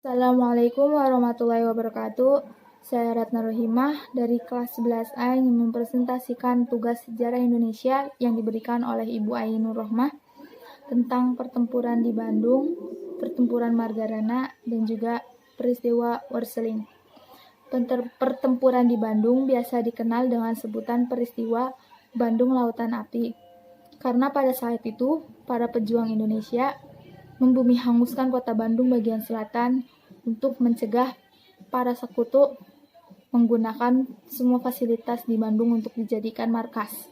Assalamualaikum warahmatullahi wabarakatuh. Saya Ratna Rohimah dari kelas 11A yang mempresentasikan tugas sejarah Indonesia yang diberikan oleh Ibu Ainur Rohmah tentang pertempuran di Bandung, pertempuran Margarana, dan juga peristiwa Worseling. Pertempuran di Bandung biasa dikenal dengan sebutan peristiwa Bandung Lautan Api. Karena pada saat itu, para pejuang Indonesia membumi hanguskan kota Bandung bagian selatan untuk mencegah para sekutu menggunakan semua fasilitas di Bandung untuk dijadikan markas.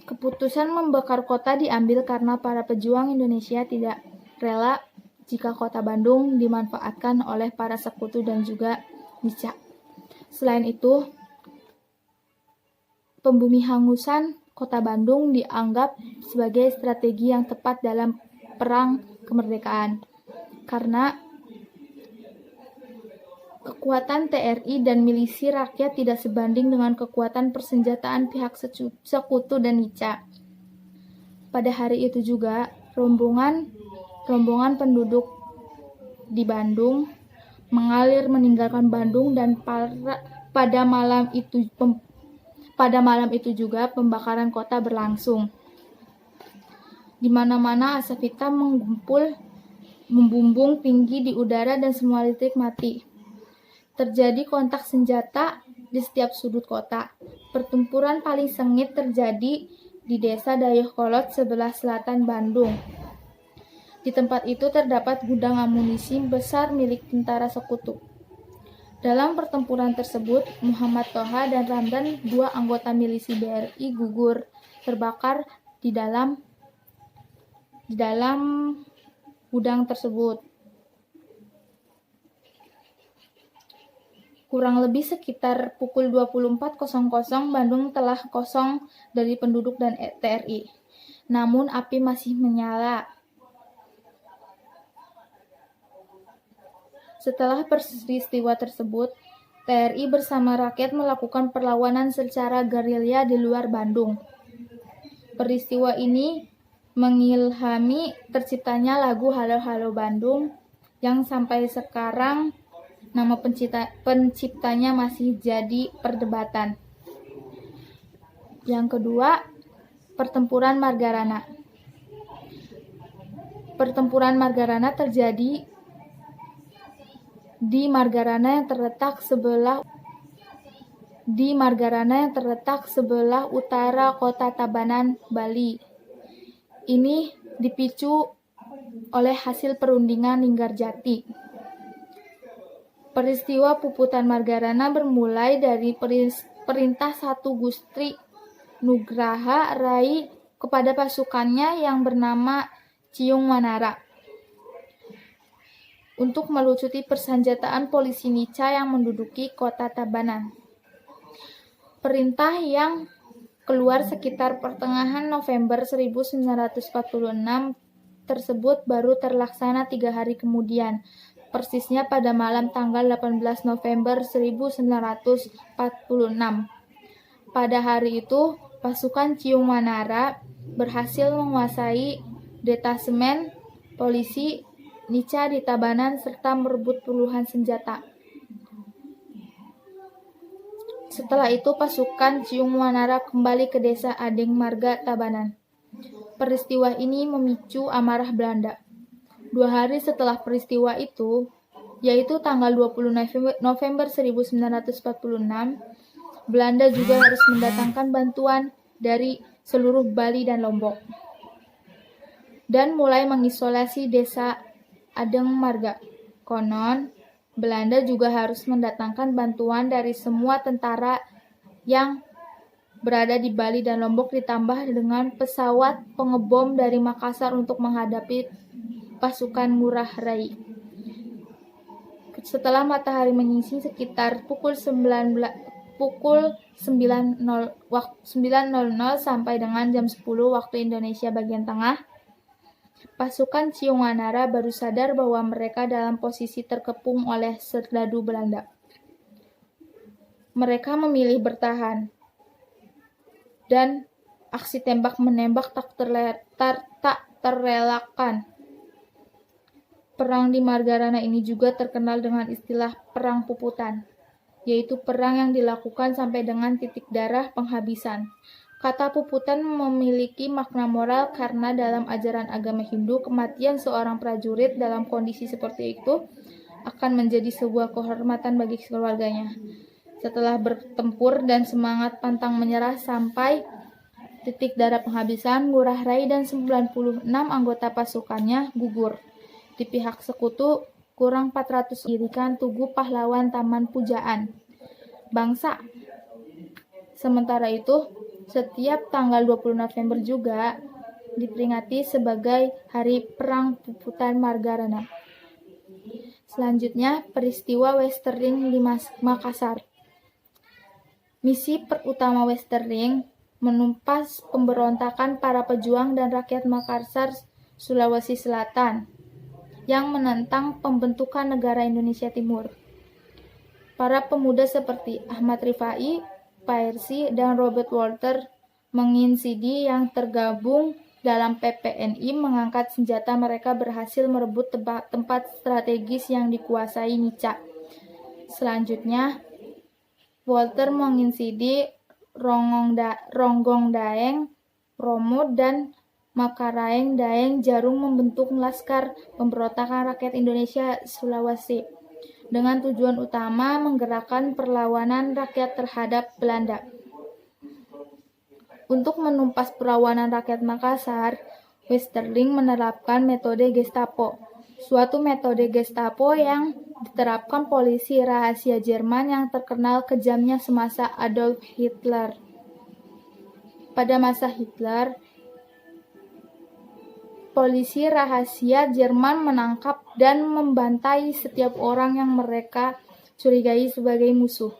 Keputusan membakar kota diambil karena para pejuang Indonesia tidak rela jika kota Bandung dimanfaatkan oleh para sekutu dan juga Nica. Selain itu, pembumi hangusan Kota Bandung dianggap sebagai strategi yang tepat dalam perang kemerdekaan karena kekuatan TRI dan milisi rakyat tidak sebanding dengan kekuatan persenjataan pihak sekutu dan Nica. Pada hari itu juga, rombongan penduduk di Bandung mengalir meninggalkan Bandung dan pada malam itu juga pembakaran kota berlangsung. Di mana-mana asap hitam membumbung tinggi di udara dan semua listrik mati. Terjadi kontak senjata di setiap sudut kota. Pertempuran paling sengit terjadi di Desa Dayakolot sebelah selatan Bandung. Di tempat itu terdapat gudang amunisi besar milik tentara sekutu. Dalam pertempuran tersebut, Muhammad Toha dan Ramdan, dua anggota milisi BRI, gugur terbakar di dalam gudang tersebut. Kurang lebih sekitar pukul 24.00 Bandung telah kosong dari penduduk dan TRI. Namun api masih menyala. Setelah peristiwa tersebut, TRI bersama rakyat melakukan perlawanan secara gerilya di luar Bandung. Peristiwa ini mengilhami terciptanya lagu Halo Halo Bandung yang sampai sekarang nama penciptanya masih jadi perdebatan. Yang kedua, pertempuran Margarana. Pertempuran Margarana terjadi di Margarana yang terletak sebelah utara Kota Tabanan, Bali. Ini dipicu oleh hasil perundingan Linggarjati. Peristiwa puputan Margarana bermulai dari perintah Satu Gusti Nugraha Rai kepada pasukannya yang bernama Ciung Wanara untuk melucuti persenjataan polisi Nica yang menduduki kota Tabanan. Perintah yang keluar sekitar pertengahan November 1946 tersebut baru terlaksana 3 hari kemudian, persisnya pada malam tanggal 18 November 1946. Pada hari itu, pasukan Ciung Wanara berhasil menguasai detasemen polisi Nica di Tabanan serta merebut puluhan senjata. Setelah itu pasukan Ciung Wanara kembali ke desa Adeng Marga Tabanan. Peristiwa ini memicu amarah Belanda. 2 hari setelah peristiwa itu, yaitu tanggal 20 November 1946, Belanda juga harus mendatangkan bantuan dari seluruh Bali dan Lombok dan mulai mengisolasi desa Adeng Marga. Konon, Belanda juga harus mendatangkan bantuan dari semua tentara yang berada di Bali dan Lombok ditambah dengan pesawat pengebom dari Makassar untuk menghadapi pasukan Ngurah Rai. Setelah matahari menyingsing sekitar pukul 9.00 sampai dengan jam 10 waktu Indonesia bagian tengah, pasukan Ciung Wanara baru sadar bahwa mereka dalam posisi terkepung oleh serdadu Belanda. Mereka memilih bertahan, dan aksi tembak-menembak tak terelakkan. Perang di Margarana ini juga terkenal dengan istilah Perang Puputan, yaitu perang yang dilakukan sampai dengan titik darah penghabisan. Kata puputan memiliki makna moral karena dalam ajaran agama Hindu, kematian seorang prajurit dalam kondisi seperti itu akan menjadi sebuah kehormatan bagi keluarganya. Setelah bertempur dan semangat pantang menyerah sampai titik darah penghabisan, Ngurah Rai dan 96 anggota pasukannya gugur. Di pihak sekutu, kurang 400 dirikan Tugu Pahlawan Taman Pujaan Bangsa. Sementara itu, setiap tanggal 20 November juga diperingati sebagai Hari Perang Puputan Margarana. Selanjutnya, peristiwa Westerling di Makassar. Misi utama Westerling menumpas pemberontakan para pejuang dan rakyat Makassar, Sulawesi Selatan, yang menentang pembentukan negara Indonesia Timur. Para pemuda seperti Ahmad Rifai, Pairsi, dan Robert Walter Menginsidi yang tergabung dalam PPNI mengangkat senjata. Mereka berhasil merebut tempat strategis yang dikuasai Nica. Selanjutnya, Walter Menginsidi, Ronggong Daeng, Romo, dan Makaraeng Daeng Jarung membentuk Laskar Pemberontakan Rakyat Indonesia Sulawesi dengan tujuan utama menggerakkan perlawanan rakyat terhadap Belanda. Untuk menumpas perlawanan rakyat Makassar, Westerling menerapkan metode Gestapo, suatu metode Gestapo yang diterapkan polisi rahasia Jerman yang terkenal kejamnya semasa Adolf Hitler. Pada masa Hitler, polisi rahasia Jerman menangkap dan membantai setiap orang yang mereka curigai sebagai musuh.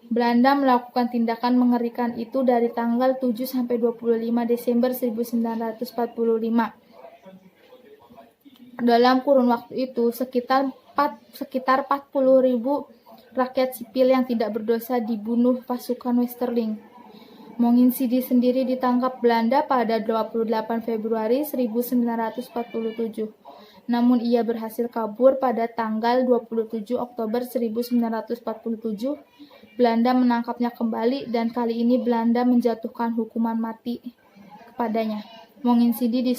Belanda melakukan tindakan mengerikan itu dari tanggal 7 sampai 25 Desember 1945. Dalam kurun waktu itu, sekitar 40.000 rakyat sipil yang tidak berdosa dibunuh pasukan Westerling. Menginsidi sendiri ditangkap Belanda pada 28 Februari 1947. Namun ia berhasil kabur pada tanggal 27 Oktober 1947. Belanda menangkapnya kembali dan kali ini Belanda menjatuhkan hukuman mati kepadanya. Menginsidi